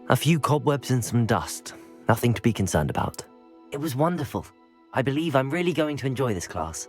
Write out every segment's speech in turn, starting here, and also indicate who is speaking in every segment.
Speaker 1: A few cobwebs and some dust. Nothing to be concerned about. It was wonderful. I believe I'm really going to enjoy this class.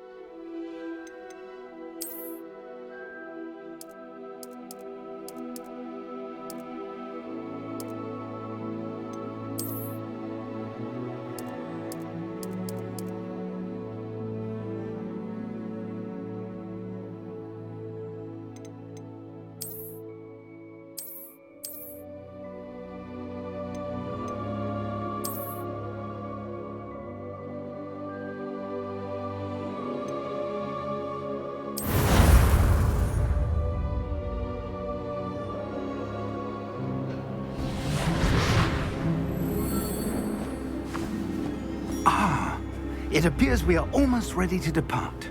Speaker 2: It appears we are almost ready to depart.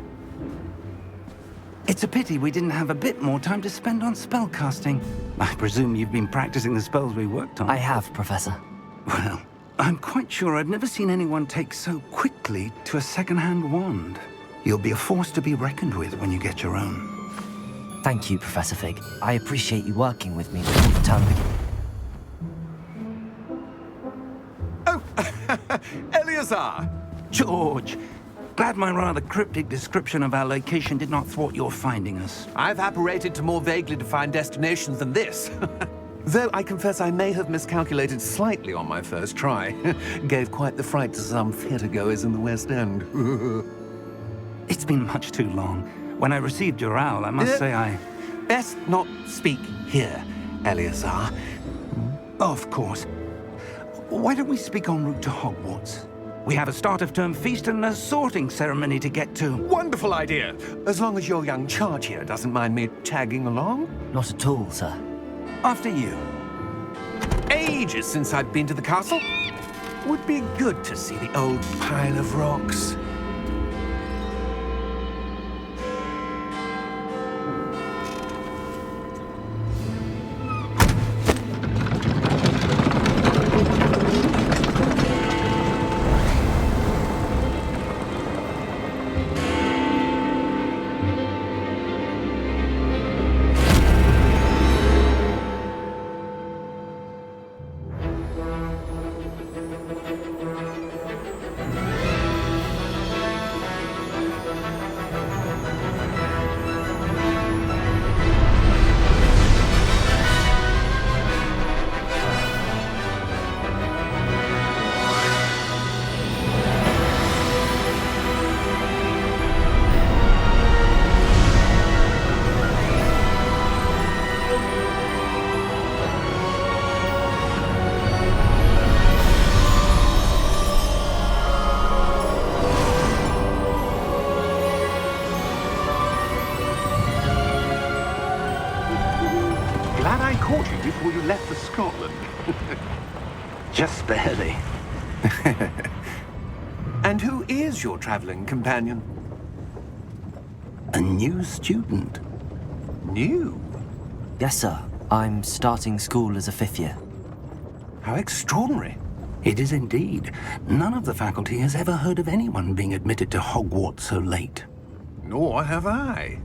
Speaker 2: It's a pity we didn't have a bit more time to spend on spellcasting. I presume you've been practicing the spells we worked on.
Speaker 1: I have, Professor.
Speaker 2: Well, I'm quite sure I've never seen anyone take so quickly to a second-hand wand. You'll be a force to be reckoned with when you get your own.
Speaker 1: Thank you, Professor Fig. I appreciate you working with me before the term begins.
Speaker 3: Oh, Eleazar!
Speaker 2: George, glad my rather cryptic description of our location did not thwart your finding us.
Speaker 3: I've apparated to more vaguely defined destinations than this. Though I confess I may have miscalculated slightly on my first try. Gave quite the fright to some theatre-goers in the West End.
Speaker 2: It's been much too long. When I received your owl, I must say I...
Speaker 3: Best not speak here, Eleazar.
Speaker 2: Of course. Why don't we speak en route to Hogwarts? We have a start-of-term feast and a sorting ceremony to get to.
Speaker 3: Wonderful idea! As long as your young charge here doesn't mind me tagging along.
Speaker 1: Not at all, sir.
Speaker 2: After you.
Speaker 3: Ages since I've been to the castle. Would be good to see the old pile of rocks. Caught you before you left for Scotland.
Speaker 2: Just barely.
Speaker 3: And who is your traveling companion?
Speaker 2: A new student.
Speaker 3: New?
Speaker 1: Yes, sir. I'm starting school as a 5th year.
Speaker 3: How extraordinary.
Speaker 2: It is indeed. None of the faculty has ever heard of anyone being admitted to Hogwarts so late.
Speaker 3: Nor have I.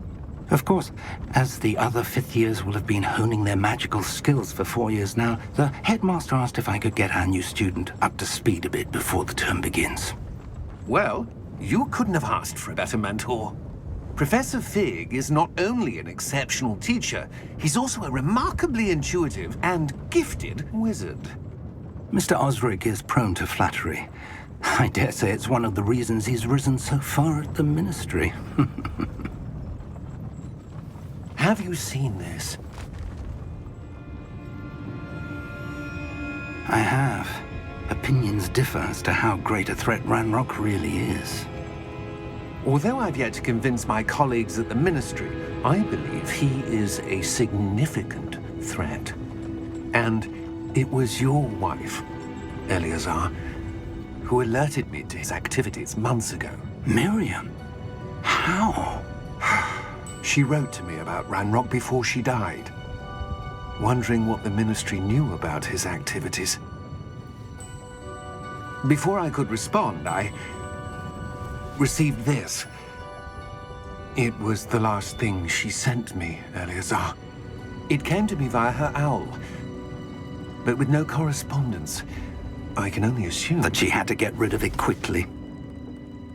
Speaker 2: Of course, as the other 5th years will have been honing their magical skills for 4 years now, the headmaster asked if I could get our new student up to speed a bit before the term begins.
Speaker 3: Well, you couldn't have asked for a better mentor. Professor Fig is not only an exceptional teacher, he's also a remarkably intuitive and gifted wizard.
Speaker 2: Mr. Osric is prone to flattery. I dare say it's one of the reasons he's risen so far at the Ministry.
Speaker 3: Have you seen this?
Speaker 2: I have. Opinions differ as to how great a threat Ranrock really is.
Speaker 3: Although I've yet to convince my colleagues at the Ministry, I believe he is a significant threat. And it was your wife, Eleazar, who alerted me to his activities months ago.
Speaker 2: Miriam? How?
Speaker 3: She wrote to me about Ranrock before she died, wondering what the Ministry knew about his activities. Before I could respond, I received this. It was the last thing she sent me, Eleazar. It came to me via her owl. but with no correspondence. I can only assume
Speaker 2: That she had to get rid of it quickly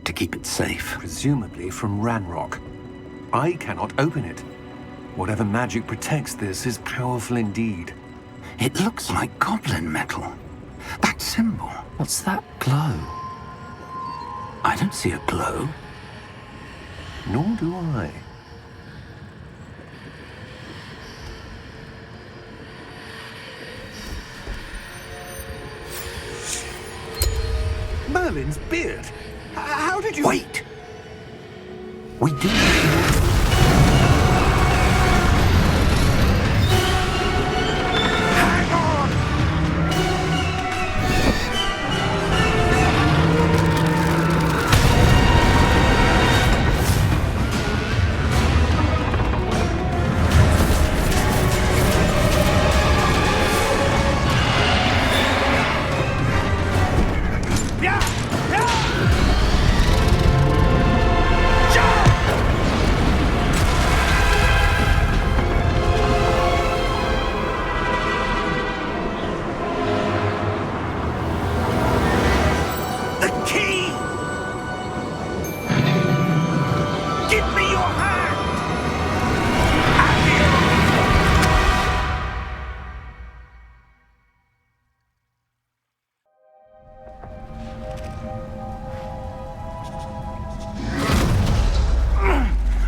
Speaker 2: to keep it safe.
Speaker 3: presumably from Ranrock. I cannot open it. Whatever magic protects this is powerful indeed.
Speaker 2: It looks like goblin metal. That symbol.
Speaker 1: What's that glow?
Speaker 2: I don't see a glow.
Speaker 3: Nor do I. Merlin's beard! How did you...
Speaker 2: Wait! We do...
Speaker 3: Hang on! The key! Give me your hand!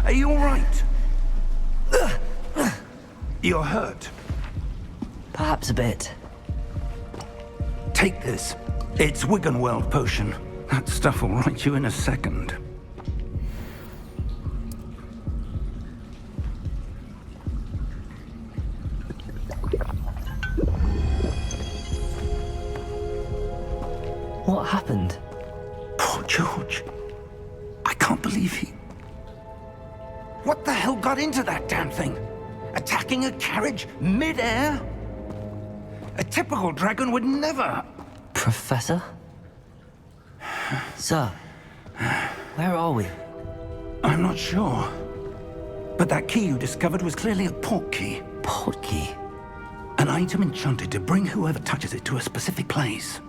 Speaker 3: Are you all right? You're hurt.
Speaker 1: Perhaps a bit.
Speaker 2: Take this. It's Wiggenweld potion. That stuff will right you in a second.
Speaker 1: What happened?
Speaker 2: Poor George. I can't believe he... What the hell got into that damn thing? Attacking a carriage mid-air? A typical dragon would never...
Speaker 1: Professor? Sir, where are we?
Speaker 2: I'm not sure. But that key you discovered was clearly a portkey.
Speaker 1: Portkey?
Speaker 2: An item enchanted to bring whoever touches it to a specific place.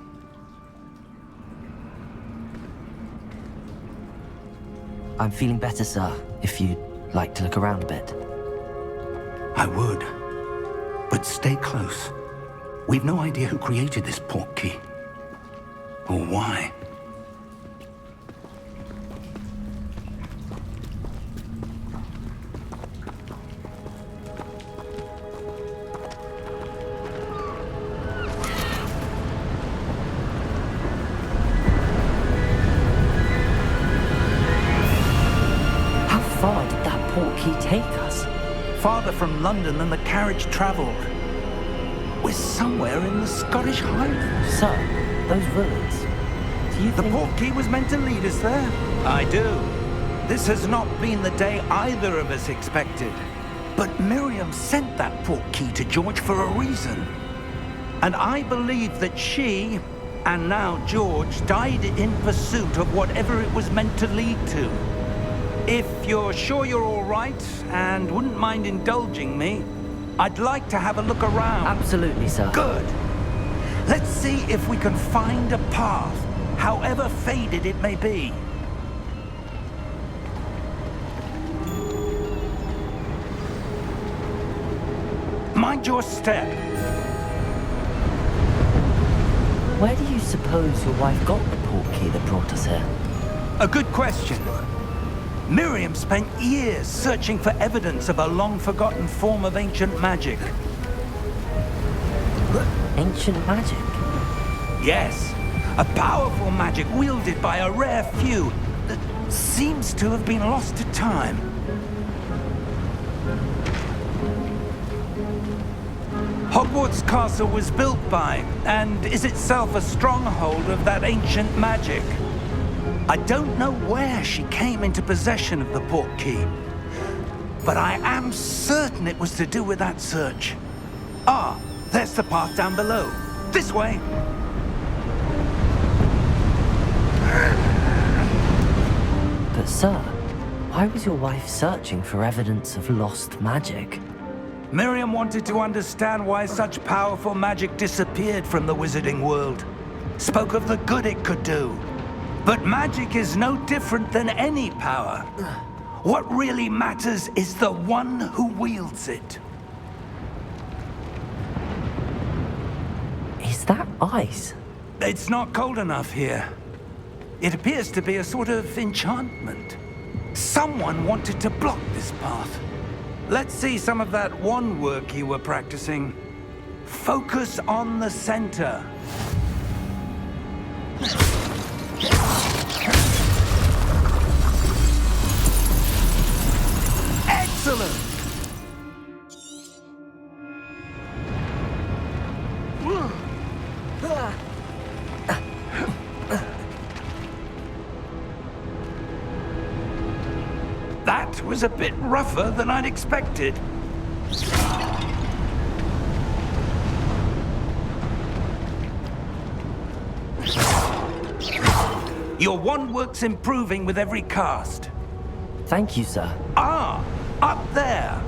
Speaker 1: I'm feeling better, sir, if you'd like to look around a bit.
Speaker 2: I would. But stay close. We've no idea who created this portkey. Or why.
Speaker 1: How far did that portkey take us?
Speaker 2: Farther from London than the carriage traveled. We're somewhere in the Scottish Highlands.
Speaker 1: Sir, those ruins. Do you
Speaker 2: The
Speaker 1: think...
Speaker 2: portkey was meant to lead us there? I do. This has not been the day either of us expected. But Miriam sent that portkey to George for a reason. And I believe that she, and now George, died in pursuit of whatever it was meant to lead to. If you're sure you're all right, and wouldn't mind indulging me, I'd like to have a look around.
Speaker 1: Absolutely, sir.
Speaker 2: Good. Let's see if we can find a path, however faded it may be. Mind your step.
Speaker 1: Where do you suppose your wife got the portkey that brought us here?
Speaker 2: A good question. Miriam spent years searching for evidence of a long-forgotten form of ancient magic.
Speaker 1: Ancient magic?
Speaker 2: Yes, a powerful magic wielded by a rare few that seems to have been lost to time. Hogwarts Castle was built by, and is itself a stronghold of that ancient magic. I don't know where she came into possession of the portkey, but I am certain it was to do with that search. Ah, there's the path down below. This way.
Speaker 1: But sir, why was your wife searching for evidence of lost magic?
Speaker 2: Miriam wanted to understand why such powerful magic disappeared from the wizarding world. Spoke of the good it could do. But magic is no different than any power. What really matters is the one who wields it.
Speaker 1: Is that ice?
Speaker 2: It's not cold enough here. It appears to be a sort of enchantment. Someone wanted to block this path. Let's see some of that wand work you were practicing. Focus on the center. Excellent! That was a bit rougher than I'd expected. Your wand work's improving with every cast.
Speaker 1: Thank you, sir.
Speaker 2: Ah, up there.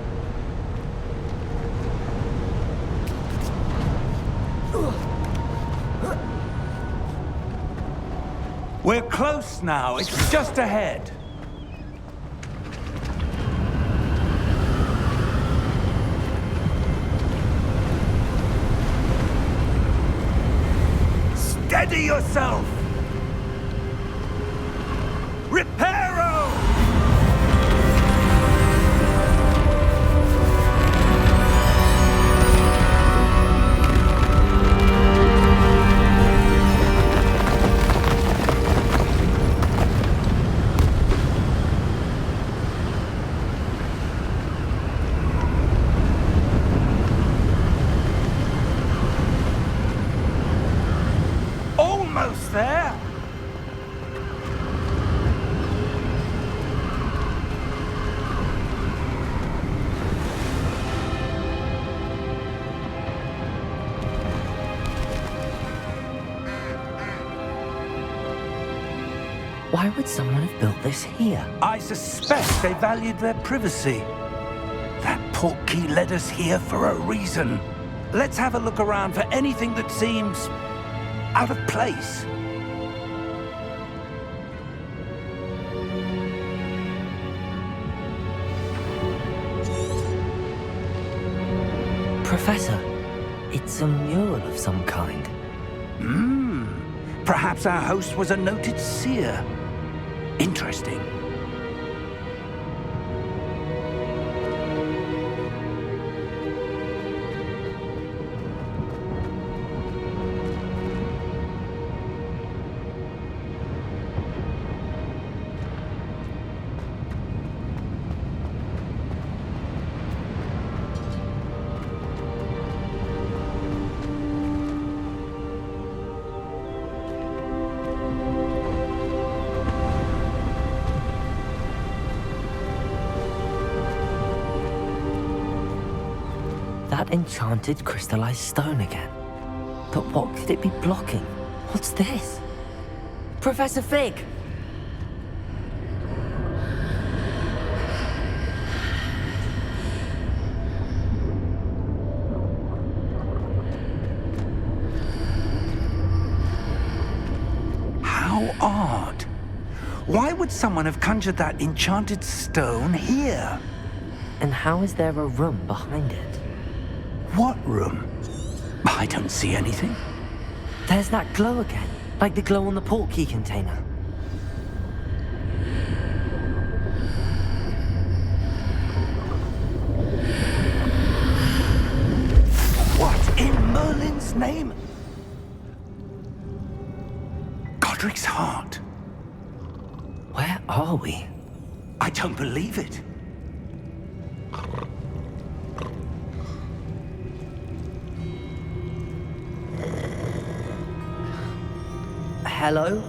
Speaker 2: We're close now. It's just ahead. Steady yourself! Reparo! Almost there!
Speaker 1: Why would someone have built this here?
Speaker 2: I suspect they valued their privacy. That Portkey led us here for a reason. Let's have a look around for anything that seems out of place.
Speaker 1: Professor, it's a mural of some kind.
Speaker 2: Perhaps our host was a noted seer. Interesting.
Speaker 1: That enchanted crystallized stone again. But what could it be blocking? What's this? Professor Fig!
Speaker 2: How odd. Why would someone have conjured that enchanted stone here?
Speaker 1: And how is there a room behind it?
Speaker 2: What room? I don't see anything.
Speaker 1: There's that glow again, like the glow on the Portkey container.
Speaker 2: What in Merlin's name? Godric's heart.
Speaker 1: Where are we?
Speaker 2: I don't believe it.
Speaker 1: Hello?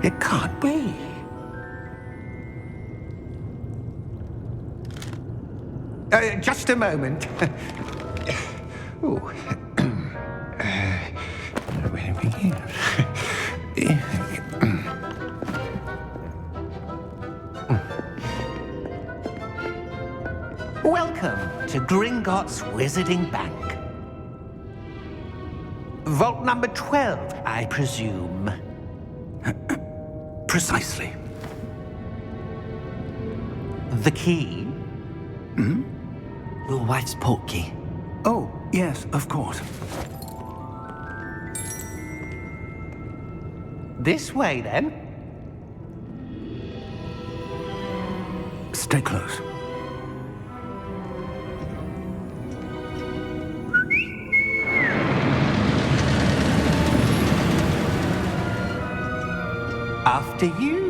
Speaker 3: It can't be. Just a moment. Ooh. Where are we here? Welcome to Gringotts Wizarding Bank. Vault number 12, I presume.
Speaker 2: Precisely.
Speaker 3: The key?
Speaker 1: Your wife's portkey.
Speaker 2: Oh, yes, of course.
Speaker 3: This way, then.
Speaker 2: Stay close.
Speaker 3: After you.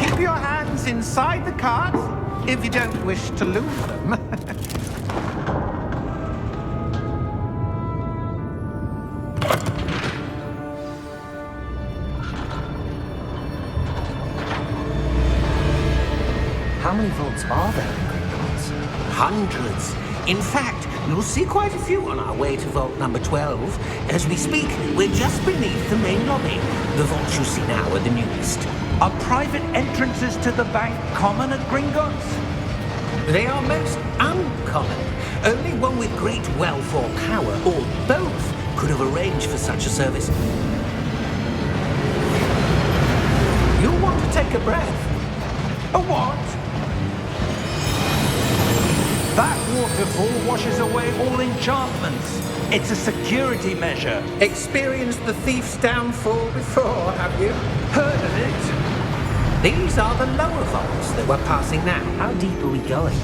Speaker 3: Keep your hands inside the cart if you don't wish to lose them.
Speaker 1: How many vaults are there in Gringotts?
Speaker 3: Hundreds. In fact, you'll see quite a few on our way to vault number 12. As we speak, we're just beneath the main lobby. The vaults you see now are the newest.
Speaker 2: Are private entrances to the bank common at Gringotts?
Speaker 3: They are most uncommon. Only one with great wealth or power, or both, could have arranged for such a service. You'll want to take a breath.
Speaker 2: A what? That waterfall washes away all enchantments. It's a security measure.
Speaker 3: Experienced the thief's downfall before, have you?
Speaker 2: Heard of it?
Speaker 3: These are the lower vaults that we're passing now.
Speaker 1: How deep are we going?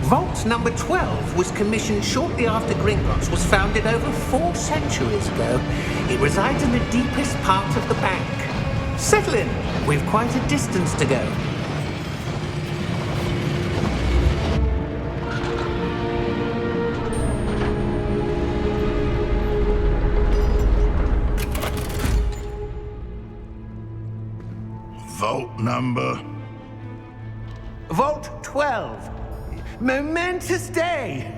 Speaker 3: Vault number 12 was commissioned shortly after Gringotts was founded over 4 centuries ago. It resides in the deepest part of the bank. Settle in. We've quite a distance to go.
Speaker 4: Vault number?
Speaker 3: Vault 12. Momentous day.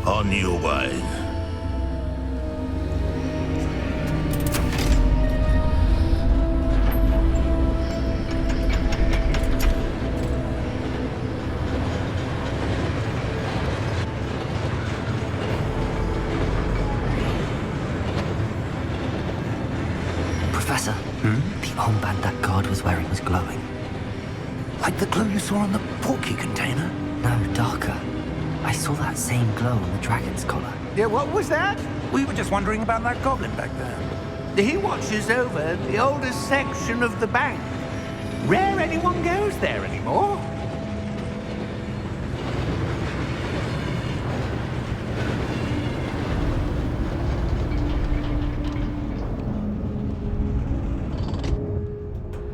Speaker 4: On your way.
Speaker 1: Professor, the armband that guard was wearing was glowing.
Speaker 2: Like the glow you saw on the Portkey container?
Speaker 1: No, darker. I saw that same glow on the dragon's collar.
Speaker 3: Yeah, what was that?
Speaker 2: We were just wondering about that goblin back there.
Speaker 3: He watches over the oldest section of the bank. Rare anyone goes there anymore.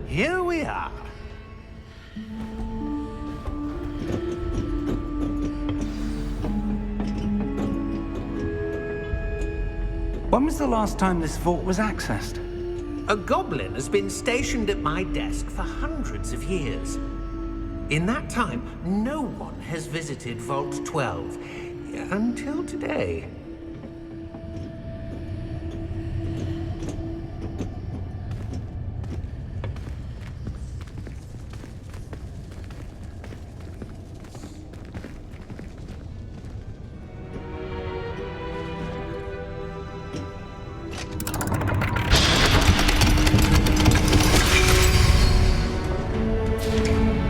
Speaker 3: Here we are.
Speaker 2: When was the last time this vault was accessed?
Speaker 3: A goblin has been stationed at my desk for hundreds of years. In that time, no one has visited Vault 12 until today.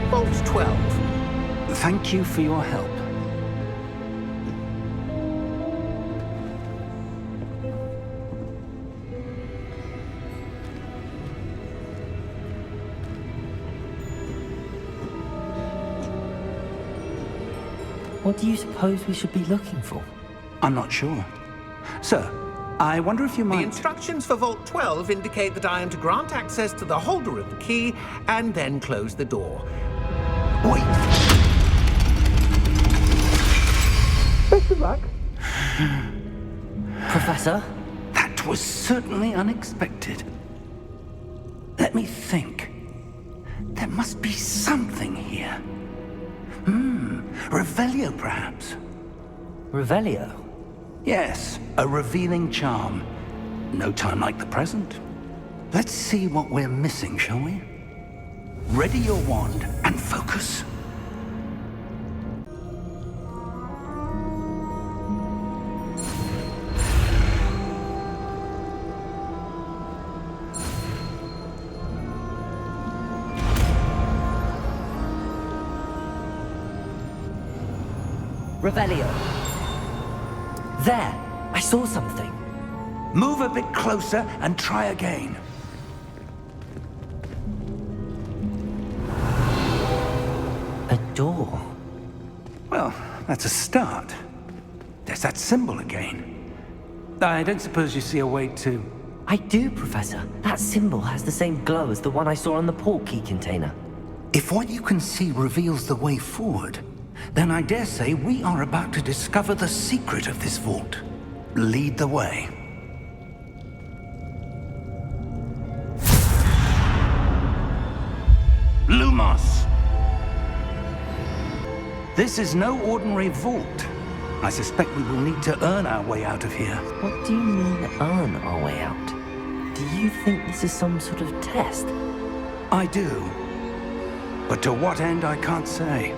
Speaker 3: Vault 12.
Speaker 2: Thank you for your help.
Speaker 1: What do you suppose we should be looking for?
Speaker 2: I'm not sure. Sir, I wonder if you
Speaker 3: The
Speaker 2: might...
Speaker 3: instructions for Vault 12 indicate that I am to grant access to the holder of the key and then close the door.
Speaker 2: Wait!
Speaker 3: Best of luck.
Speaker 1: Professor?
Speaker 2: That was certainly unexpected. Let me think. There must be something here. Revelio, perhaps?
Speaker 1: Revelio?
Speaker 2: Yes, a revealing charm. No time like the present. Let's see what we're missing, shall we? Ready your wand and focus.
Speaker 1: Revelio. There! I saw something.
Speaker 2: Move a bit closer and try again.
Speaker 1: A door.
Speaker 2: Well, that's a start. There's that symbol again. I don't suppose you see a way to...
Speaker 1: I do, Professor. That symbol has the same glow as the one I saw on the Portkey container.
Speaker 2: If what you can see reveals the way forward, then I dare say we are about to discover the secret of this vault. Lead the way. Lumos! This is no ordinary vault. I suspect we will need to earn our way out of here.
Speaker 1: What do you mean, earn our way out? Do you think this is some sort of test?
Speaker 2: I do. But to what end, I can't say.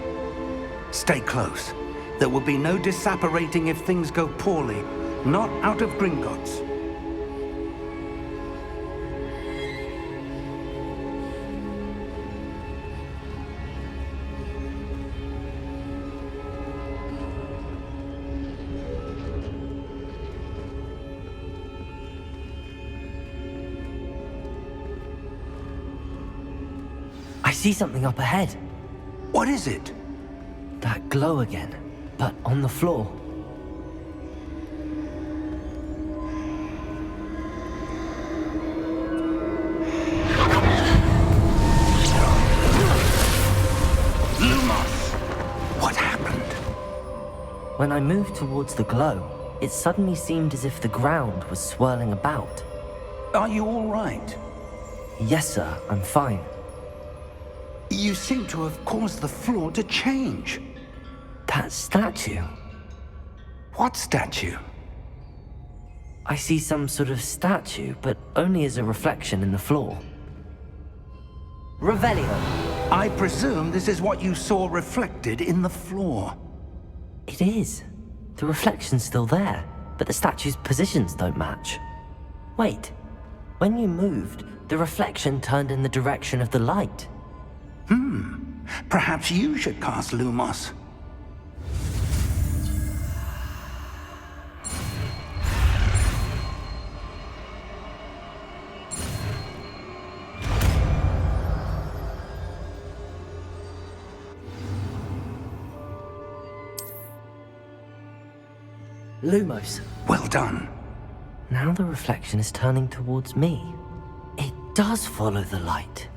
Speaker 2: Stay close. There will be no disapparating if things go poorly. Not out of Gringotts.
Speaker 1: I see something up ahead.
Speaker 2: What is it?
Speaker 1: That glow again, but on the floor.
Speaker 2: Lumos! What happened?
Speaker 1: When I moved towards the glow, it suddenly seemed as if the ground was swirling about.
Speaker 2: Are you all right?
Speaker 1: Yes, sir, I'm fine.
Speaker 2: You seem to have caused the floor to change.
Speaker 1: That statue.
Speaker 2: What statue?
Speaker 1: I see some sort of statue, but only as a reflection in the floor. Revelio.
Speaker 2: I presume this is what you saw reflected in the floor.
Speaker 1: It is. The reflection's still there, but the statue's positions don't match. Wait. When you moved, the reflection turned in the direction of the light.
Speaker 2: Perhaps you should cast Lumos.
Speaker 1: Lumos.
Speaker 2: Well done.
Speaker 1: Now the reflection is turning towards me. It does follow the light.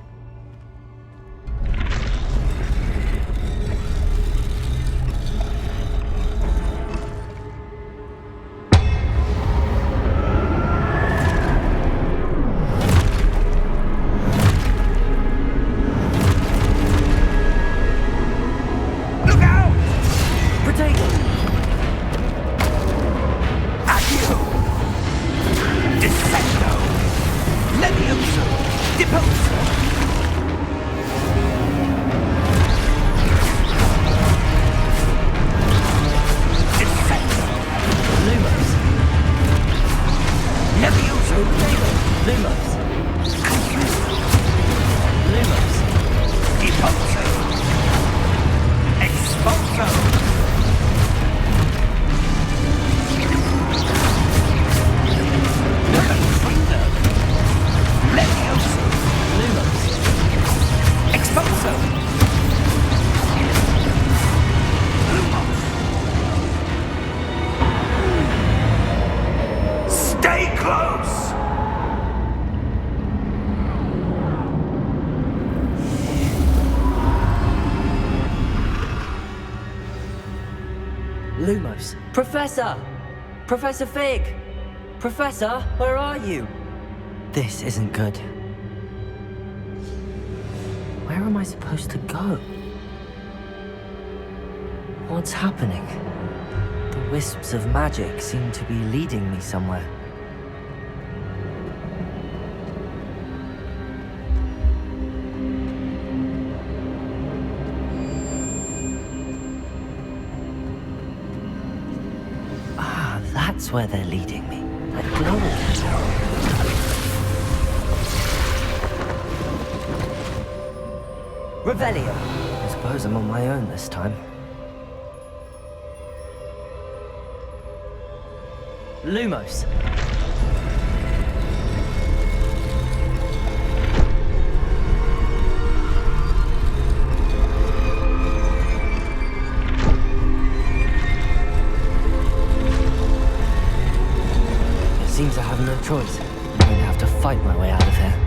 Speaker 1: Professor! Professor Fig! Professor, where are you? This isn't good. Where am I supposed to go? What's happening? The wisps of magic seem to be leading me somewhere. Ah, that's where they're leading me. That glowing Revelio. I suppose I'm on my own this time. Lumos. It seems I have no choice. I'm going to have to fight my way out of here.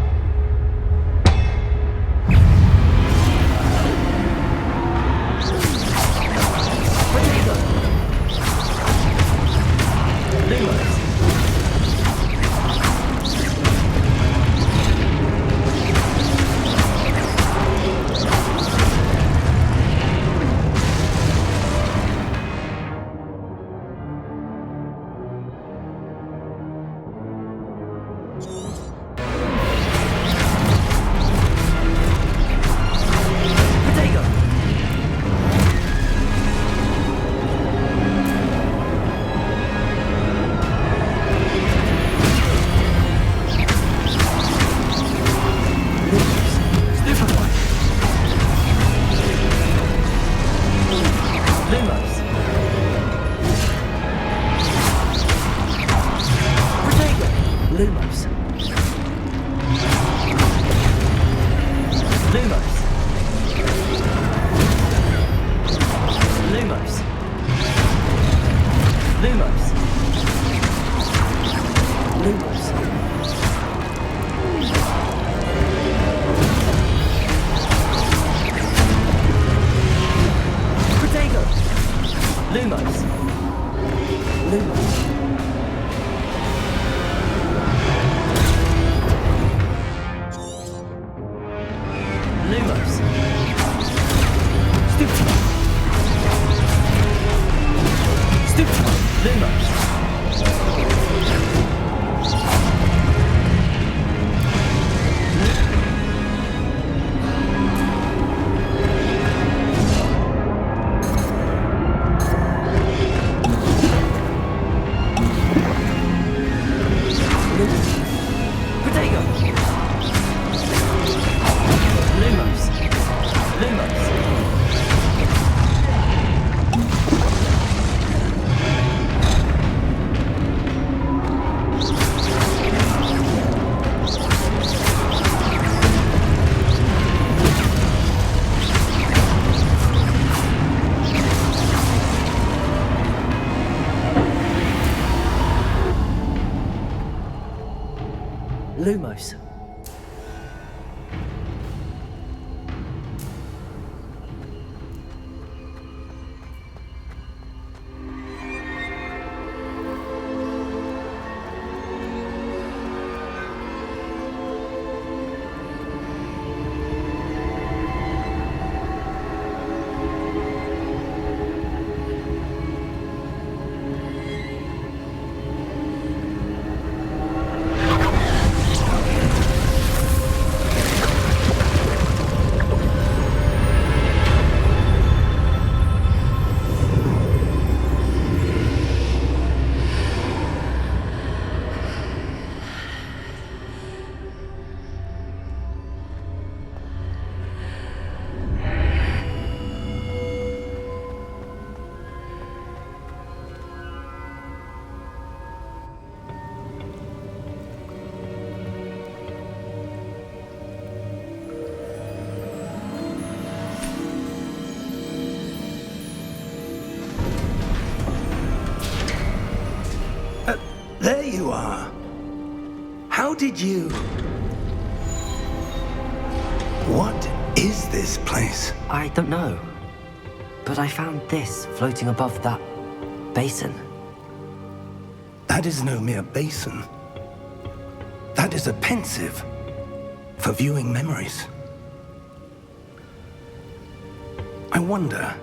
Speaker 1: Lumos.
Speaker 2: There you are. How did you... What is this place?
Speaker 1: I don't know. But I found this floating above that basin.
Speaker 2: That is no mere basin. That is a pensive for viewing memories. I wonder...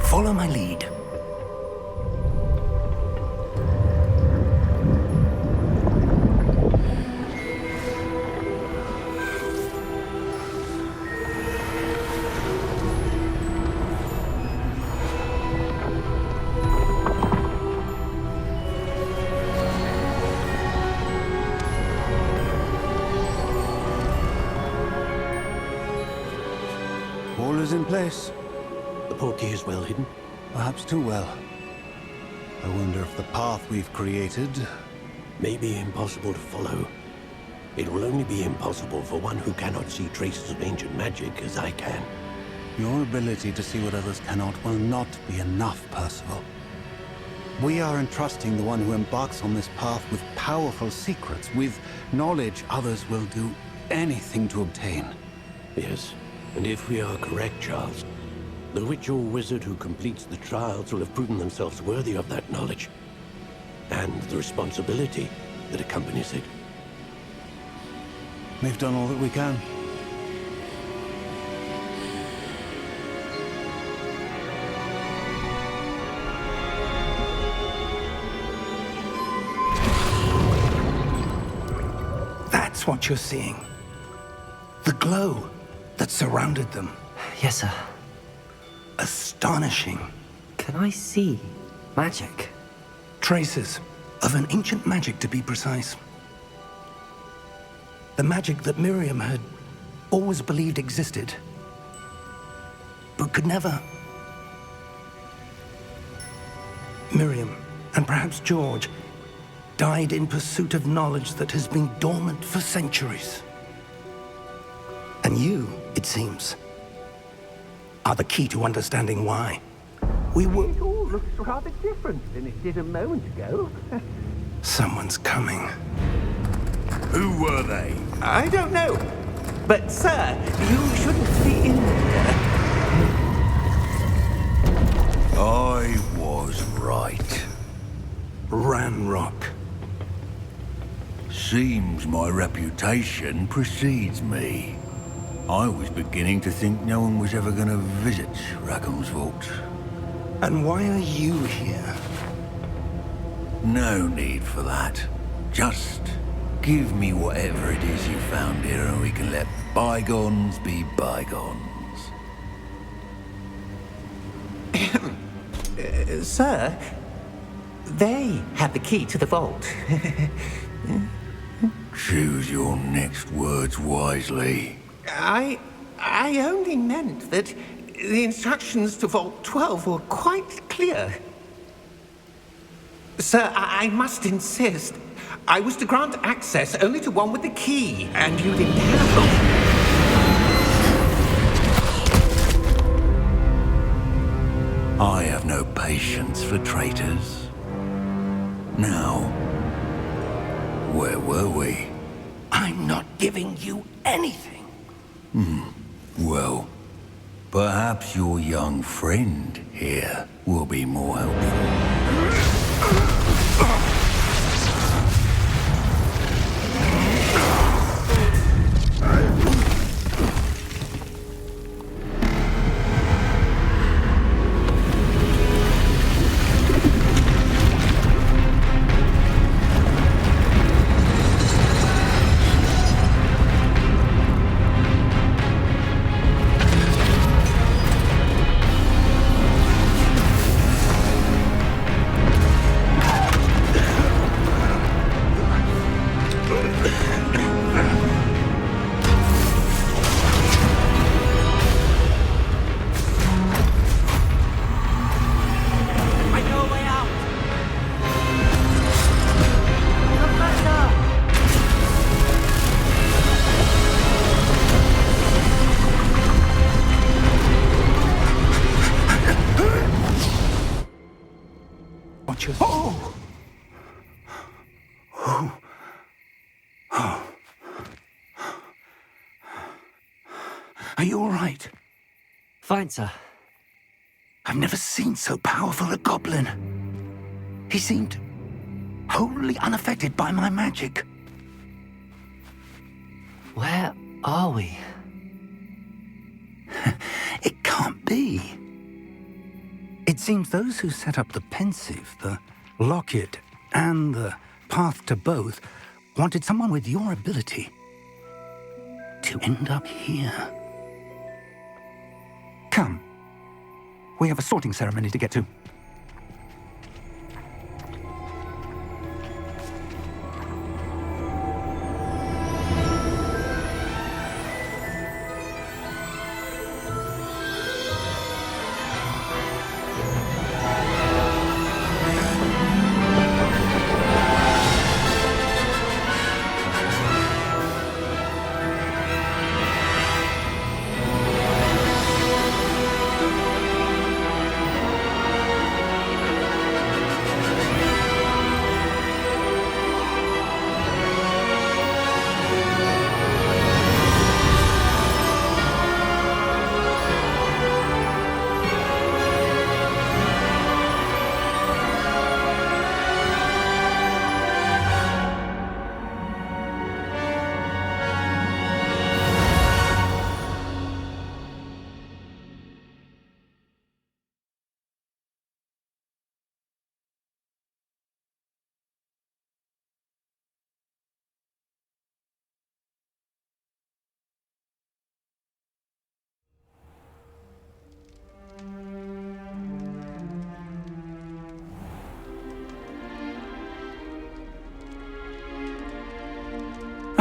Speaker 2: Follow my lead.
Speaker 5: All is in place.
Speaker 6: The portkey is well hidden.
Speaker 5: Perhaps too well. I wonder if the path we've created...
Speaker 6: May be impossible to follow. It will only be impossible for one who cannot see traces of ancient magic as I can.
Speaker 5: Your ability to see what others cannot will not be enough, Percival. We are entrusting the one who embarks on this path with powerful secrets, with knowledge others will do anything to obtain.
Speaker 6: Yes, and if we are correct, Charles, the witch or wizard who completes the trials will have proven themselves worthy of that knowledge, and the responsibility that accompanies it.
Speaker 5: We've done all that we can.
Speaker 2: That's what you're seeing. The glow that surrounded them.
Speaker 1: Yes, sir.
Speaker 2: Astonishing.
Speaker 1: Can I see magic?
Speaker 2: Traces of an ancient magic, to be precise. The magic that Miriam had always believed existed, but could never. Miriam, and perhaps George, died in pursuit of knowledge that has been dormant for centuries. And you, it seems, are the key to understanding why. We were...
Speaker 7: It all looks rather different than it did a moment ago.
Speaker 2: Someone's coming.
Speaker 4: Who were they?
Speaker 7: I don't know. But, sir, you shouldn't be in there.
Speaker 4: I was right.
Speaker 2: Ranrock.
Speaker 4: Seems my reputation precedes me. I was beginning to think no one was ever going to visit Rackham's vault.
Speaker 2: And why are you here?
Speaker 4: No need for that. Just give me whatever it is you found here and we can let bygones be bygones.
Speaker 7: Sir, they have the key to the vault.
Speaker 4: Choose your next words wisely.
Speaker 7: I only meant that the instructions to Vault 12 were quite clear. Sir, I must insist. I was to grant access only to one with the key, and you didn't have them.
Speaker 4: I have no patience for traitors. Now, where were we?
Speaker 2: I'm not giving you anything.
Speaker 4: Well, perhaps your young friend here will be more helpful.
Speaker 2: Are you all right?
Speaker 1: Fine, sir.
Speaker 2: I've never seen so powerful a goblin. He seemed wholly unaffected by my magic.
Speaker 1: Where are we?
Speaker 2: It can't be. It seems those who set up the pensive, the locket, and the path to both wanted someone with your ability to end up here. Come. We have a sorting ceremony to get to.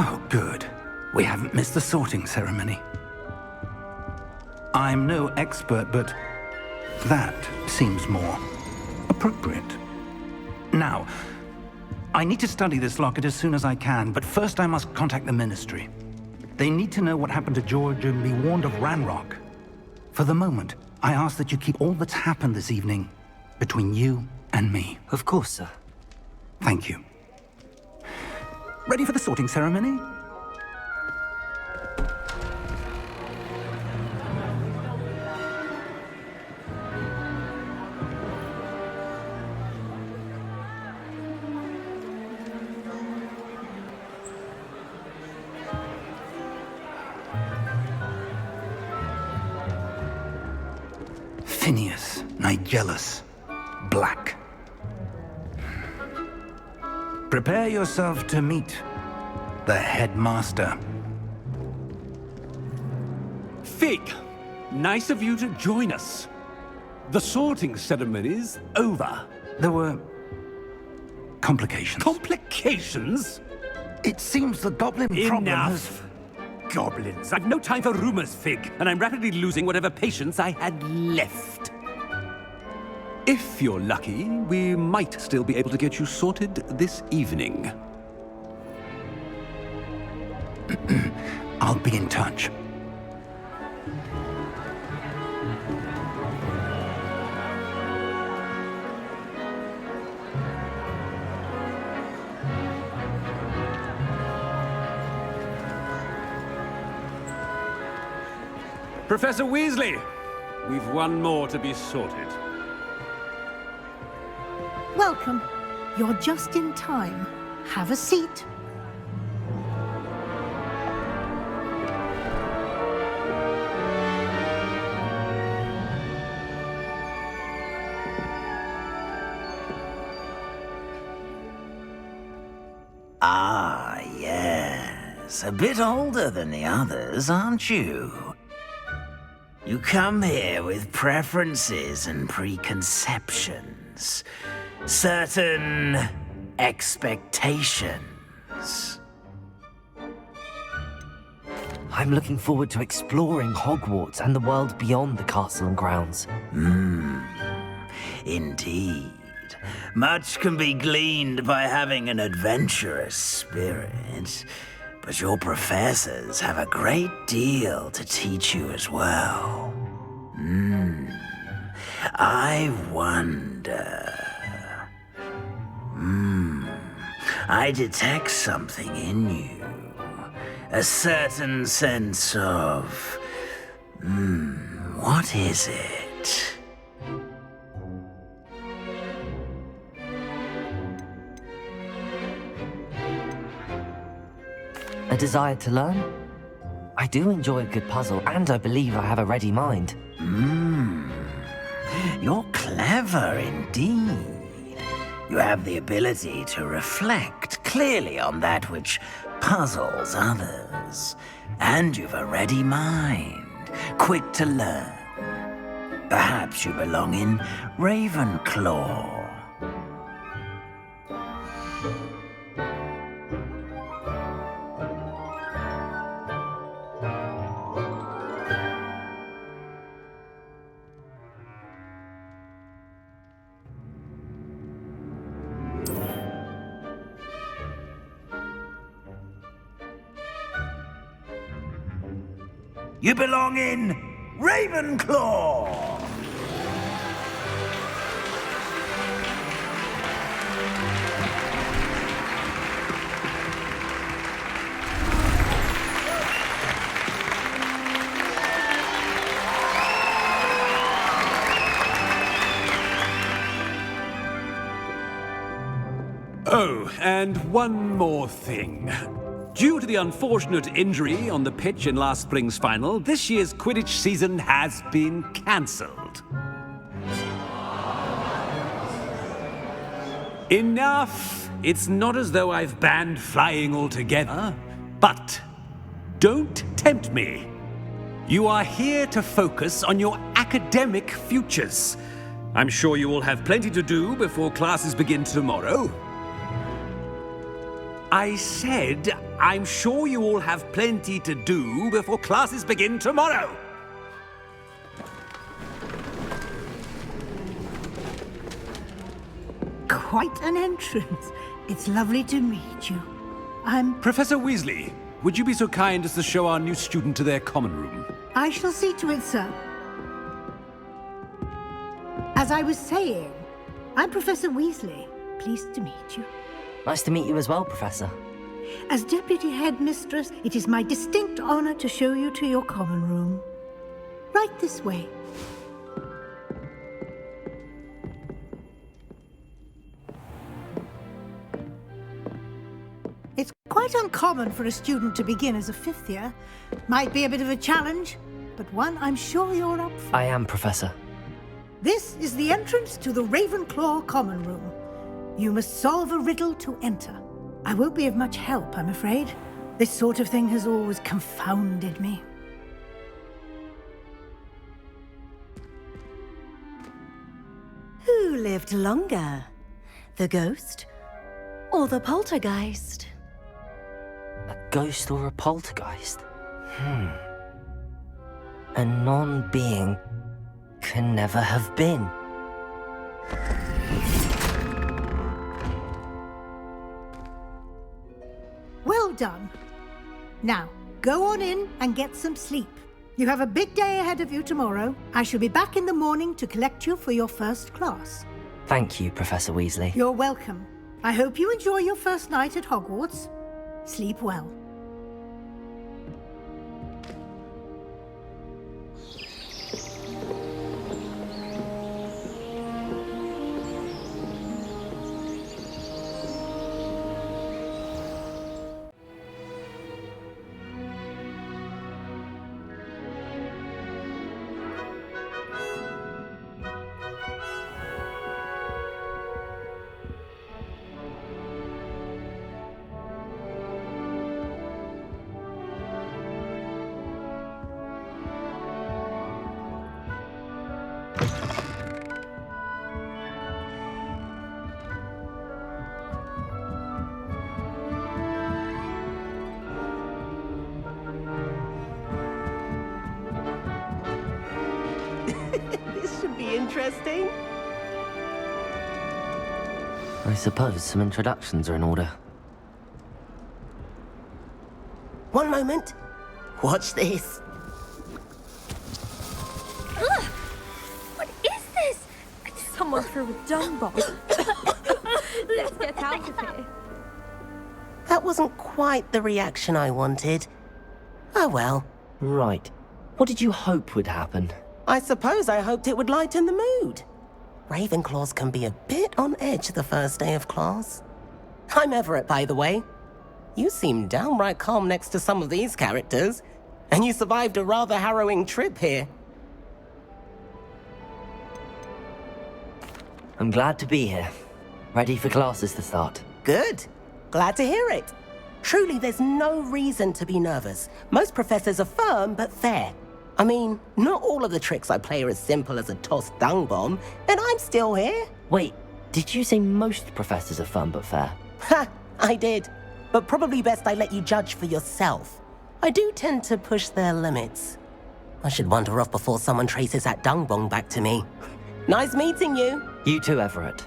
Speaker 2: Oh, good. We haven't missed the sorting ceremony. I'm no expert, but that seems more appropriate. Now, I need to study this locket as soon as I can, but first I must contact the Ministry. They need to know what happened to George and be warned of Ranrock. For the moment, I ask that you keep all that's happened this evening between you and me.
Speaker 1: Of course, sir.
Speaker 2: Thank you. Ready for the sorting ceremony? Phineas Nigellus Black. Prepare yourself to meet the headmaster.
Speaker 8: Fig, nice of you to join us. The sorting ceremony's over.
Speaker 2: There were complications.
Speaker 8: Complications?
Speaker 2: It seems the goblin problem has...
Speaker 8: Enough! Goblins. I've no time for rumors, Fig, and I'm rapidly losing whatever patience I had left. If you're lucky, we might still be able to get you sorted this evening.
Speaker 2: I'll be in touch.
Speaker 8: Professor Weasley, we've one more to be sorted.
Speaker 9: Welcome. You're just in time. Have a seat.
Speaker 10: Ah, yes. A bit older than the others, aren't you? You come here with preferences and preconceptions. Certain expectations.
Speaker 1: I'm looking forward to exploring Hogwarts and the world beyond the castle and grounds.
Speaker 10: Indeed. Much can be gleaned by having an adventurous spirit, but your professors have a great deal to teach you as well. I wonder... I detect something in you. A certain sense of What is it?
Speaker 1: A desire to learn? I do enjoy a good puzzle, and I believe I have a ready mind.
Speaker 10: You're clever indeed. You have the ability to reflect clearly on that which puzzles others. And you've a ready mind, quick to learn. Perhaps you belong in Ravenclaw. You belong in Ravenclaw!
Speaker 8: Oh, and one more thing. Due to the unfortunate injury on the pitch in last spring's final, this year's Quidditch season has been cancelled. Enough! It's not as though I've banned flying altogether, but don't tempt me. You are here to focus on your academic futures. I'm sure you will have plenty to do before classes begin tomorrow. I said, I'm sure you all have plenty to do before classes begin tomorrow.
Speaker 9: Quite an entrance. It's lovely to meet you. I'm...
Speaker 8: Professor Weasley, would you be so kind as to show our new student to their common room?
Speaker 9: I shall see to it, sir. As I was saying, I'm Professor Weasley. Pleased to meet you.
Speaker 1: Nice to meet you as well, Professor.
Speaker 9: As Deputy Headmistress, it is my distinct honor to show you to your common room. Right this way. It's quite uncommon for a student to begin as a fifth year. Might be a bit of a challenge, but one I'm sure you're up for.
Speaker 1: I am, Professor.
Speaker 9: This is the entrance to the Ravenclaw common room. You must solve a riddle to enter. I won't be of much help, I'm afraid. This sort of thing has always confounded me.
Speaker 11: Who lived longer? The ghost or the poltergeist?
Speaker 1: A ghost or a poltergeist? A non-being can never have been.
Speaker 9: Well done. Now, go on in and get some sleep. You have a big day ahead of you tomorrow. I shall be back in the morning to collect you for your first class.
Speaker 1: Thank you, Professor Weasley.
Speaker 9: You're welcome. I hope you enjoy your first night at Hogwarts. Sleep well.
Speaker 12: This should be interesting.
Speaker 1: I suppose some introductions are in order.
Speaker 12: One moment. Watch this.
Speaker 11: Ugh! What is this? Someone threw a dung bomb. Let's get out of here.
Speaker 12: That wasn't quite the reaction I wanted. Oh well.
Speaker 1: Right. What did you hope would happen?
Speaker 12: I suppose I hoped it would lighten the mood. Ravenclaws can be a bit on edge the first day of class. I'm Everett, by the way. You seem downright calm next to some of these characters, and you survived a rather harrowing trip here.
Speaker 1: I'm glad to be here. Ready for classes to start.
Speaker 12: Good. Glad to hear it. Truly, there's no reason to be nervous. Most professors are firm but fair. I mean, not all of the tricks I play are as simple as a tossed dung bomb, and I'm still here.
Speaker 1: Wait, did you say most professors are fun but fair?
Speaker 12: Ha! I did. But probably best I let you judge for yourself. I do tend to push their limits. I should wander off before someone traces that dung bomb back to me. Nice meeting you.
Speaker 1: You too, Everett.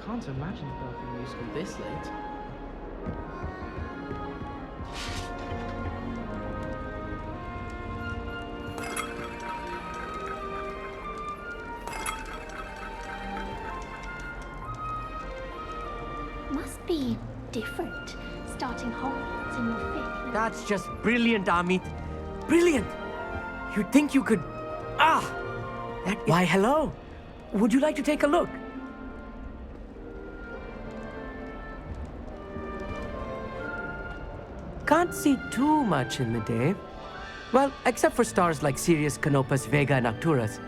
Speaker 13: Can't imagine they'll be useful this late.
Speaker 11: Must be different, starting Hogwarts in your 5th year.
Speaker 14: That's just brilliant, Amit. Brilliant! You'd think you could... Why, hello. Would you like to take a look? Can't see too much in the day. Well, except for stars like Sirius, Canopus, Vega, and Arcturus.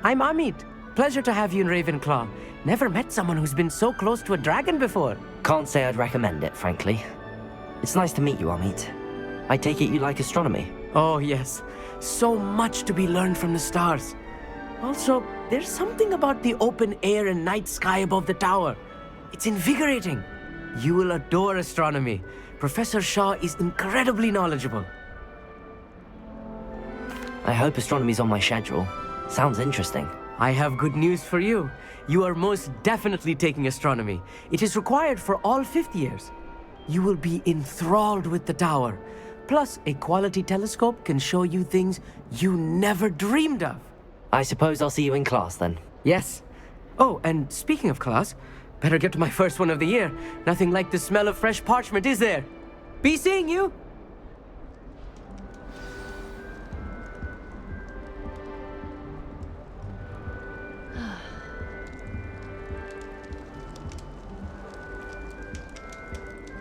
Speaker 14: I'm Amit. Pleasure to have you in Ravenclaw. Never met someone who's been so close to a dragon before.
Speaker 1: Can't say I'd recommend it, frankly. It's nice to meet you, Amit. I take it you like astronomy?
Speaker 14: Oh, yes. So much to be learned from the stars. Also, there's something about the open air and night sky above the tower. It's invigorating. You will adore astronomy. Professor Shaw is incredibly knowledgeable.
Speaker 1: I hope astronomy's on my schedule. Sounds interesting.
Speaker 14: I have good news for you. You are most definitely taking astronomy. It is required for all 5th years. You will be enthralled with the tower. Plus, a quality telescope can show you things you never dreamed of.
Speaker 1: I suppose I'll see you in class then.
Speaker 14: Yes. Oh, and speaking of class, better get to my first one of the year. Nothing like the smell of fresh parchment, is there? Be seeing you!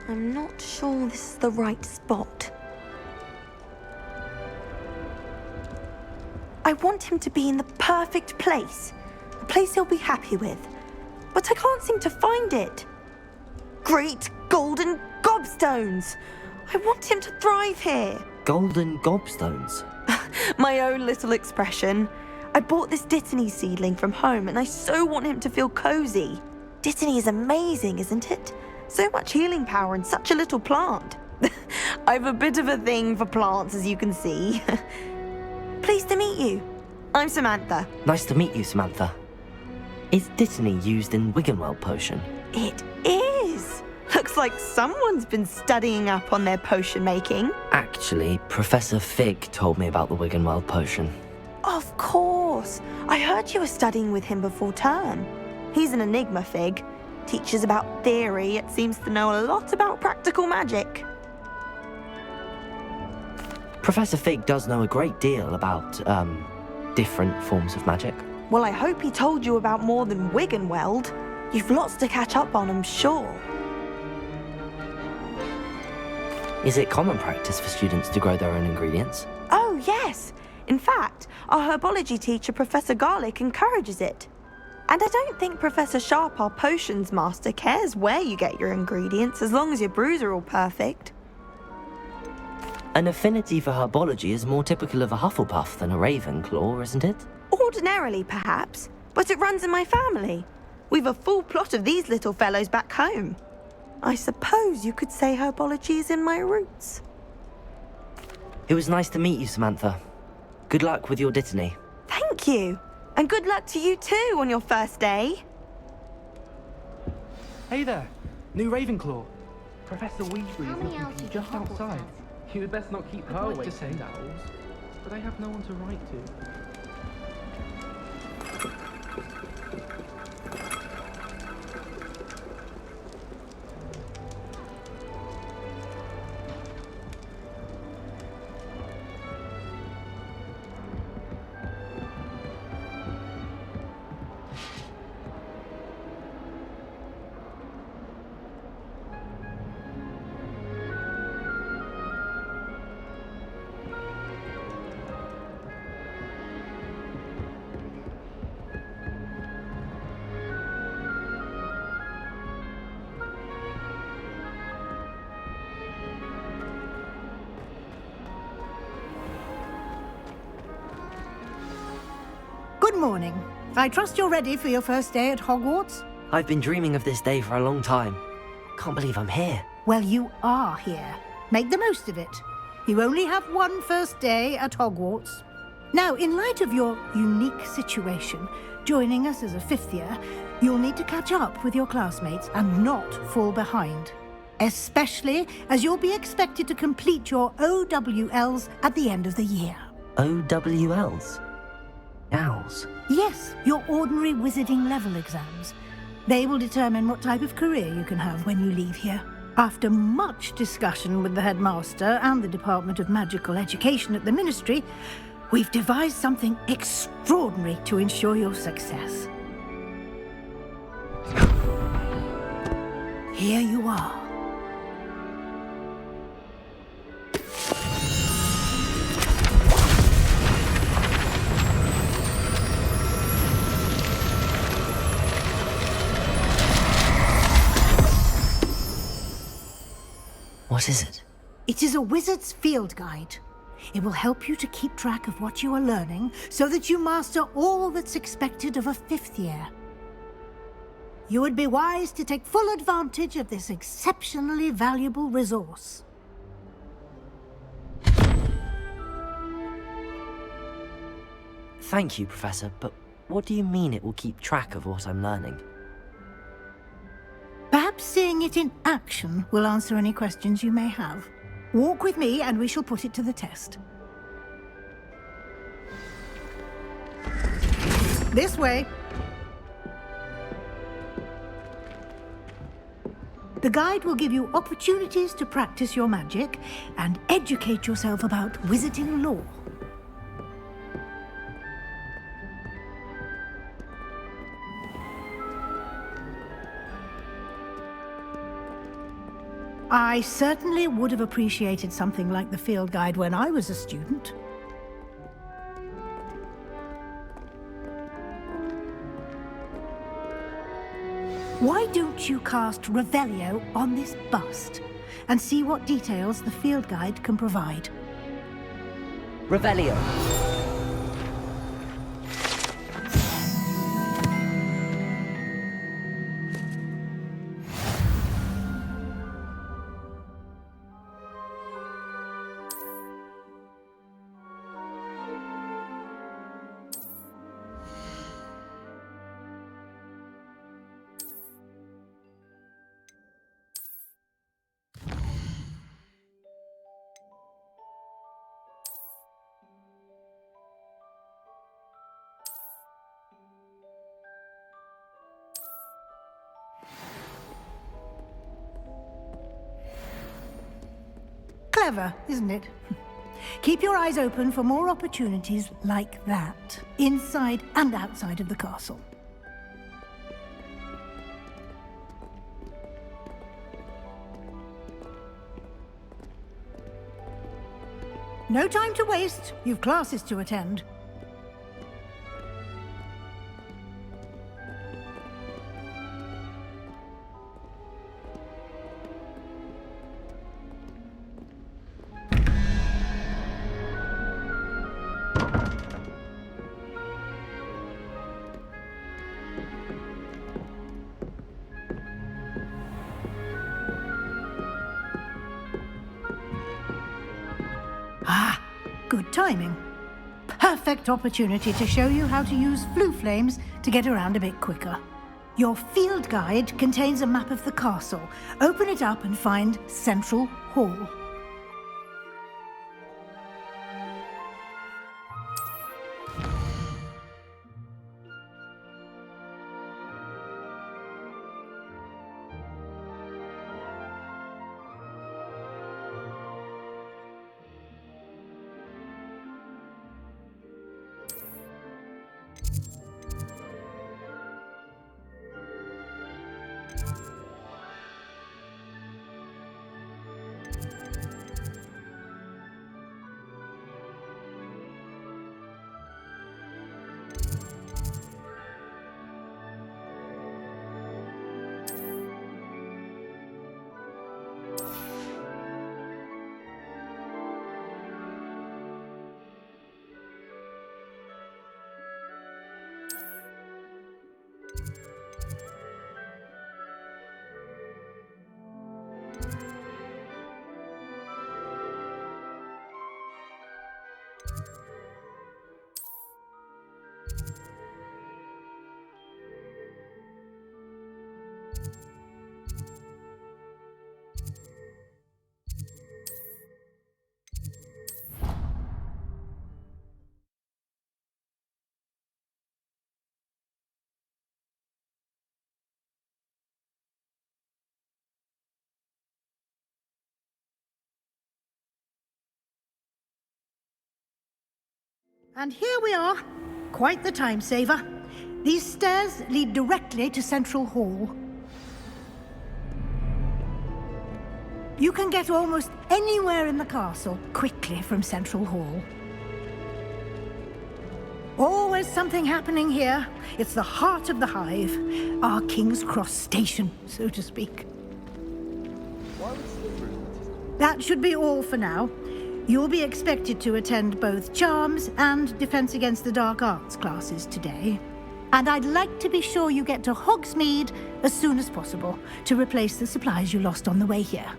Speaker 11: I'm not sure this is the right spot. I want him to be in the perfect place. A place he'll be happy with. But I can't seem to find it. Great golden gobstones! I want him to thrive here.
Speaker 1: Golden gobstones?
Speaker 11: My own little expression. I bought this Dittany seedling from home and I so want him to feel cozy. Dittany is amazing, isn't it? So much healing power in such a little plant. I've a bit of a thing for plants, as you can see. Pleased to meet you. I'm Samantha.
Speaker 1: Nice to meet you, Samantha. Is Dittany used in Wiggenweld potion?
Speaker 11: It is. Looks like someone's been studying up on their potion making.
Speaker 1: Actually, Professor Fig told me about the Wiggenweld potion.
Speaker 11: Of course. I heard you were studying with him before term. He's an enigma, Fig. Teaches about theory, yet seems to know a lot about practical magic.
Speaker 1: Professor Fig does know a great deal about, different forms of magic.
Speaker 11: Well, I hope he told you about more than Wiggenweld. You've lots to catch up on, I'm sure.
Speaker 1: Is it common practice for students to grow their own ingredients?
Speaker 11: Oh, yes. In fact, our herbology teacher, Professor Garlick, encourages it. And I don't think Professor Sharp, our potions master, cares where you get your ingredients, as long as your brews are all perfect.
Speaker 1: An affinity for herbology is more typical of a Hufflepuff than a Ravenclaw, isn't it?
Speaker 11: Ordinarily, perhaps, but it runs in my family. We've a full plot of these little fellows back home. I suppose you could say herbology is in my roots.
Speaker 1: It was nice to meet you, Samantha. Good luck with your Dittany.
Speaker 11: Thank you. And good luck to you too on your first day.
Speaker 13: Hey there, new Ravenclaw. Professor Weasley is looking for you just outside. You had best not keep her away from owls. but I have no one to write to.
Speaker 9: Good morning. I trust you're ready for your first day at Hogwarts?
Speaker 1: I've been dreaming of this day for a long time. Can't believe I'm here.
Speaker 9: Well, you are here. Make the most of it. You only have one first day at Hogwarts. Now, in light of your unique situation, joining us as a fifth year, you'll need to catch up with your classmates and not fall behind. Especially as you'll be expected to complete your OWLs at the end of the year.
Speaker 1: OWLs? Owls?
Speaker 9: Yes, your ordinary wizarding level exams. They will determine what type of career you can have when you leave here. After much discussion with the headmaster and the Department of Magical Education at the Ministry, we've devised something extraordinary to ensure your success. Here you are.
Speaker 1: What is it?
Speaker 9: It is a wizard's field guide. It will help you to keep track of what you are learning so that you master all that's expected of a fifth year. You would be wise to take full advantage of this exceptionally valuable resource.
Speaker 1: Thank you, Professor, but what do you mean it will keep track of what I'm learning?
Speaker 9: Perhaps seeing it in action will answer any questions you may have. Walk with me and we shall put it to the test. This way. The guide will give you opportunities to practice your magic and educate yourself about wizarding lore. I certainly would have appreciated something like the field guide when I was a student. Why don't you cast Revelio on this bust and see what details the field guide can provide?
Speaker 1: Revelio.
Speaker 9: Clever, isn't it? Keep your eyes open for more opportunities like that, inside and outside of the castle. No time to waste. You've classes to attend. Good timing. Perfect opportunity to show you how to use flue flames to get around a bit quicker. Your field guide contains a map of the castle. Open it up and find Central Hall. And here we are. Quite the time saver. These stairs lead directly to Central Hall. You can get almost anywhere in the castle quickly from Central Hall. Always something happening here. It's the heart of the hive. Our King's Cross station, so to speak. That should be all for now. You'll be expected to attend both Charms and Defense Against the Dark Arts classes today. And I'd like to be sure you get to Hogsmeade as soon as possible to replace the supplies you lost on the way here.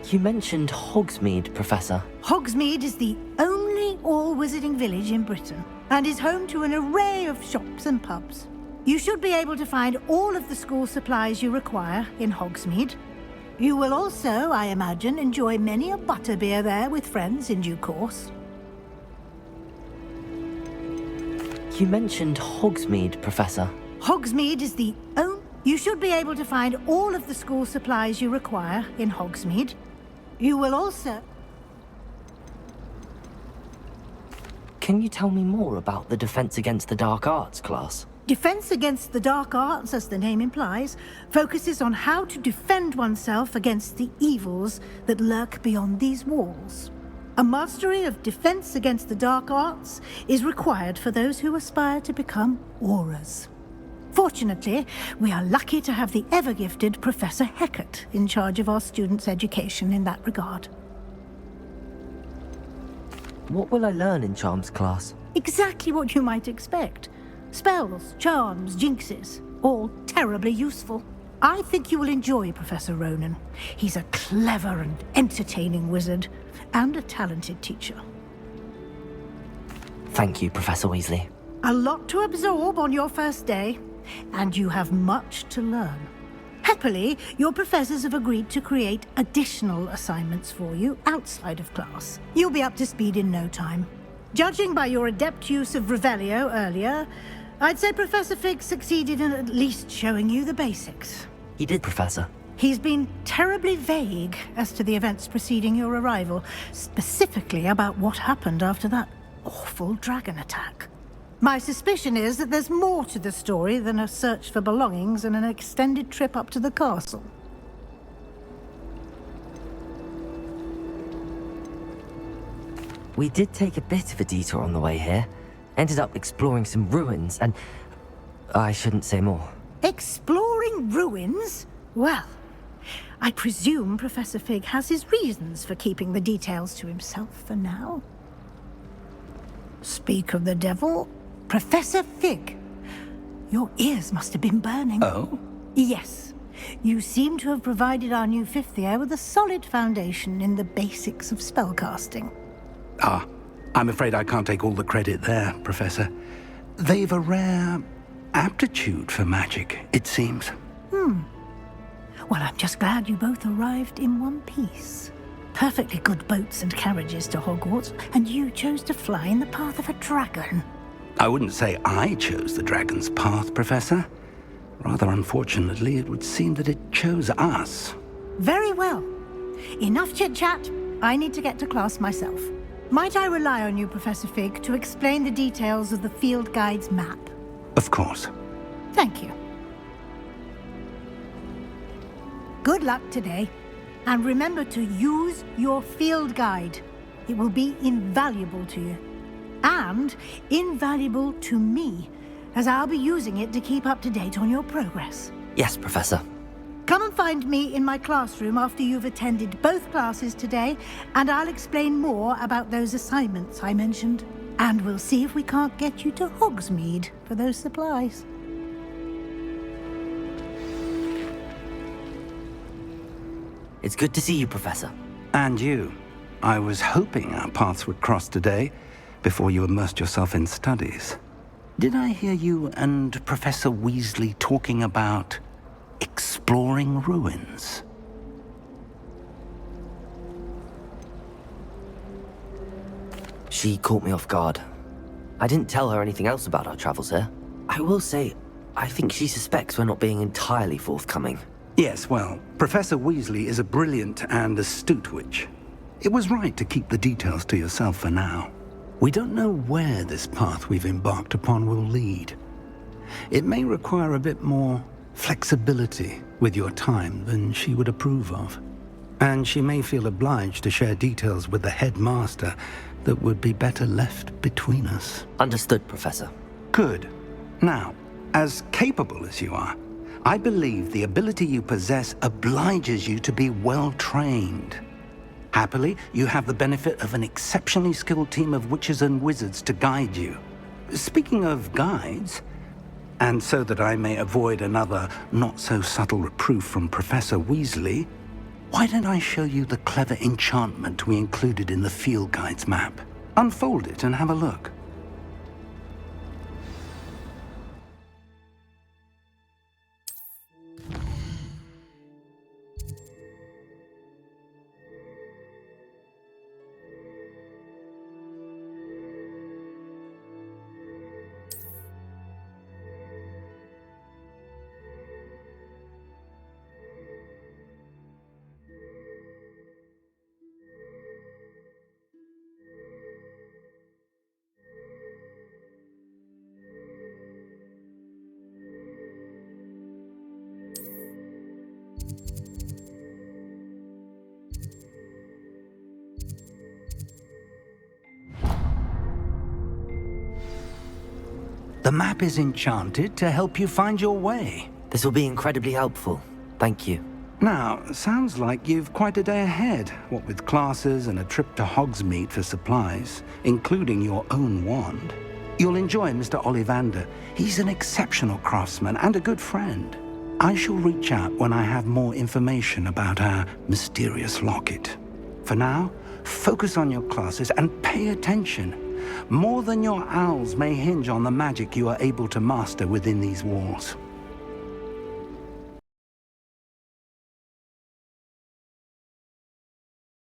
Speaker 1: You mentioned Hogsmeade, Professor.
Speaker 9: Hogsmeade is the only all-wizarding village in Britain and is home to an array of shops and pubs. You should be able to find all of the school supplies you require in Hogsmeade. You will also, I imagine, enjoy many a butterbeer there with friends in due course.
Speaker 1: You mentioned Hogsmeade, Professor.
Speaker 9: Hogsmeade is the only... You should be able to find all of the school supplies you require in Hogsmeade. You will also...
Speaker 1: Can you tell me more about the Defense Against the Dark Arts class?
Speaker 9: Defense Against the Dark Arts, as the name implies, focuses on how to defend oneself against the evils that lurk beyond these walls. A mastery of Defense Against the Dark Arts is required for those who aspire to become auras. Fortunately, we are lucky to have the ever-gifted Professor Hecat in charge of our students' education in that regard.
Speaker 1: What will I learn in Charms class?
Speaker 9: Exactly what you might expect. Spells, charms, jinxes, all terribly useful. I think you will enjoy Professor Ronan. He's a clever and entertaining wizard, and a talented teacher.
Speaker 1: Thank you, Professor Weasley.
Speaker 9: A lot to absorb on your first day, and you have much to learn. Happily, your professors have agreed to create additional assignments for you outside of class. You'll be up to speed in no time. Judging by your adept use of Revelio earlier, I'd say Professor Fig succeeded in at least showing you the basics.
Speaker 1: He did, Professor.
Speaker 9: He's been terribly vague as to the events preceding your arrival, specifically about what happened after that awful dragon attack. My suspicion is that there's more to the story than a search for belongings and an extended trip up to the castle.
Speaker 1: We did take a bit of a detour on the way here. Ended up exploring some ruins and... I shouldn't say more.
Speaker 9: Exploring ruins? Well, I presume Professor Fig has his reasons for keeping the details to himself for now. Speak of the devil, Professor Fig. Your ears must have been burning.
Speaker 2: Oh?
Speaker 9: Yes. You seem to have provided our new fifth year with a solid foundation in the basics of spellcasting.
Speaker 2: Ah, I'm afraid I can't take all the credit there, Professor. They've a rare aptitude for magic, it seems.
Speaker 9: Well, I'm just glad you both arrived in one piece. Perfectly good boats and carriages to Hogwarts, and you chose to fly in the path of a dragon.
Speaker 2: I wouldn't say I chose the dragon's path, Professor. Rather unfortunately, it would seem that it chose us.
Speaker 9: Very well. Enough chit-chat. I need to get to class myself. Might I rely on you, Professor Fig, to explain the details of the field guide's map?
Speaker 2: Of course.
Speaker 9: Thank you. Good luck today. And remember to use your field guide. It will be invaluable to you. And invaluable to me, as I'll be using it to keep up to date on your progress.
Speaker 1: Yes, Professor.
Speaker 9: Come and find me in my classroom after you've attended both classes today, and I'll explain more about those assignments I mentioned. And we'll see if we can't get you to Hogsmeade for those supplies.
Speaker 1: It's good to see you, Professor.
Speaker 2: And you. I was hoping our paths would cross today, before you immersed yourself in studies. Did I hear you and Professor Weasley talking about exploring ruins?
Speaker 1: She caught me off guard. I didn't tell her anything else about our travels here. I will say, I think she suspects we're not being entirely forthcoming.
Speaker 2: Yes, well, Professor Weasley is a brilliant and astute witch. It was right to keep the details to yourself for now. We don't know where this path we've embarked upon will lead. It may require a bit more flexibility with your time than she would approve of. And she may feel obliged to share details with the headmaster that would be better left between us.
Speaker 1: Understood, Professor.
Speaker 2: Good. Now, as capable as you are, I believe the ability you possess obliges you to be well trained. Happily, you have the benefit of an exceptionally skilled team of witches and wizards to guide you. Speaking of guides, and so that I may avoid another not-so-subtle reproof from Professor Weasley, why don't I show you the clever enchantment we included in the field guide's map? Unfold it and have a look. The map is enchanted to help you find your way.
Speaker 1: This will be incredibly helpful. Thank you.
Speaker 2: Now, sounds like you've quite a day ahead, what with classes and a trip to Hogsmeade for supplies, including your own wand. You'll enjoy Mr. Ollivander. He's an exceptional craftsman and a good friend. I shall reach out when I have more information about our mysterious locket. For now, focus on your classes and pay attention. More than your owls may hinge on the magic you are able to master within these walls.